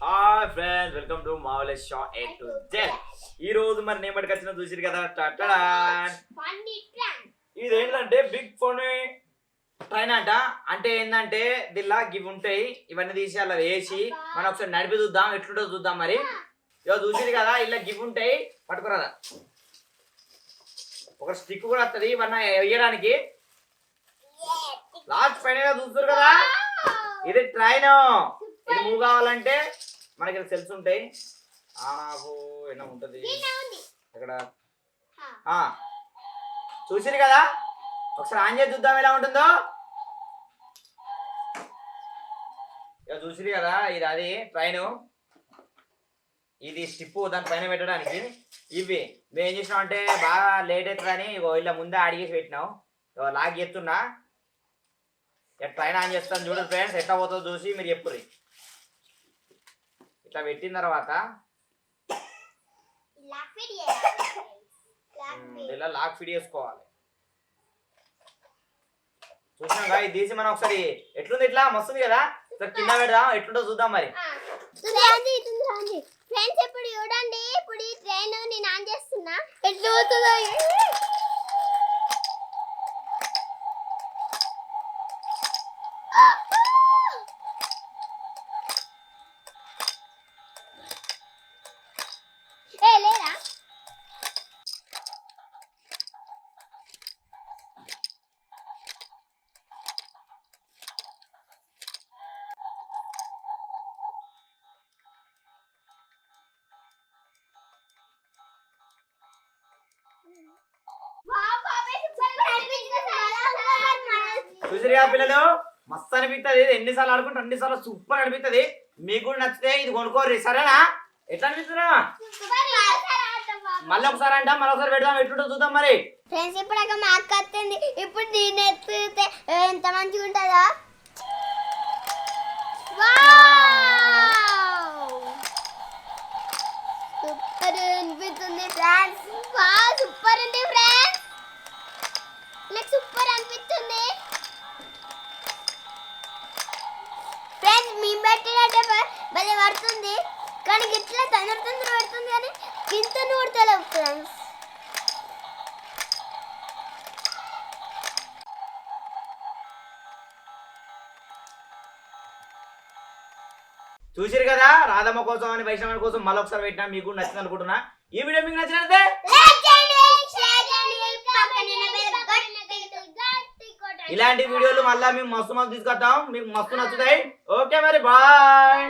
Hi friends, welcome to marvellous show A to Z. ఈ రోజు మరి నేను బయటకు వచ్చిన చూసిరు కదా, ఇదేంటంటే బిగ్ ఫోన్ ట్రైన్ అంట. అంటే ఏంటంటే దీనిలా గివ్ ఉంటాయి, ఇవన్నీ తీసి అలా వేసి మనం ఒకసారి నడిపి చూద్దాం, ఎట్లుంటో చూద్దాం. మరి ఇక చూసిరు కదా, ఇలా గివ్ ఉంటాయి, పట్టుకురాదా ఒక స్టిక్ కూడా వస్తుంది ఇవన్నీ వేయడానికి. లాస్ట్ ఫైనల్ చూస్తారు కదా, ఇది ట్రైన్. ఇది మూవ్ కావాలంటే మనకి సెల్స్ ఉంటాయి. నాకు ఏమో ఉంటుంది అక్కడ, చూసిరు కదా, ఒకసారి ఆన్ చేసి చూద్దాం ఎలా ఉంటుందో. ఇక చూసిరు కదా, ఇది అది ట్రైన్, ఇది స్టిప్ దాని పైన పెట్టడానికి. ఇవి మేము ఏం చేసినాం అంటే బాగా లేట్ అవుతుందని ఇలా ముందే అడిగేసి పెట్టినాం. లాగ్ చేస్తున్నా, ట్రైన్ ఆన్ చేస్తాను చూడండి ఫ్రెండ్స్, ఎట్లా పోతుందో చూసి మీరు చెప్పుర్రి. ఇట్లా పెట్టిన తర్వాత ఇలా లాక్ ఫిట్ చేసుకోవాలి. చూసినాక ఇది తీసి మనం ఒకసారి ఎట్లుంది, ఇట్లా మస్తుంది కదా, కింద పెడదాం, ఎట్లుంటో చూద్దాం. మరి ఫ్రెండ్స్ ఇప్పుడు చూడండి, ఇప్పుడు ఈ ట్రైన్ నేను ఆన్ చేస్తున్నా, ఎట్లా పోతుందో. లేరా చూసిరుగా పిల్లలు, మస్తు అనిపిస్తుంది. ఎన్నిసార్లు ఆడుకుంటే అన్నిసార్లు సూపర్ అనిపిస్తుంది. మీకు కూడా నచ్చితే ఇది కొనుక్కోర్రి, సరేనా? ఎట్లా అనిపిస్తుందా? మళ్ళీ ఒకసారి అంట, మళ్ళీ ఒకసారి పెడదాం, ఎట్లుంటో చూద్దాం. మరి ఫ్రెండ్స్ ఇప్పుడు మా అక్క వస్తుంది, ఇప్పుడు దీన్ని ఎత్తితే ఎంత మంచిగా ఉంటుందా. సూపర్ అనిపిస్తుంది ఫ్రెండ్స్, సూపర్ ఉంది ఫ్రెండ్స్, నాకు సూపర్ అనిపిస్తుంది ఫ్రెండ్స్. మేము పెట్టినట్టే భలే పడుతుంది, కానీ ఇట్లా తొందర పడుతుంది, కానీ ఇంత నూడతలేవు ఫ్రెండ్స్. చూసిరు కదా, రాధమ్మ కోసం అని వైష్ణవ కోసం మళ్ళీ ఒకసారి పెట్టినా. మీకు నచ్చింది అనుకుంటున్నా. ఈ వీడియో మీకు నచ్చినట్లయితే ఇలాంటి వీడియోలు మళ్ళీ మేము మస్తు తీసుకొస్తాం, మీకు మస్తు నచ్చుతాయి. ఓకే మరి, బాయ్.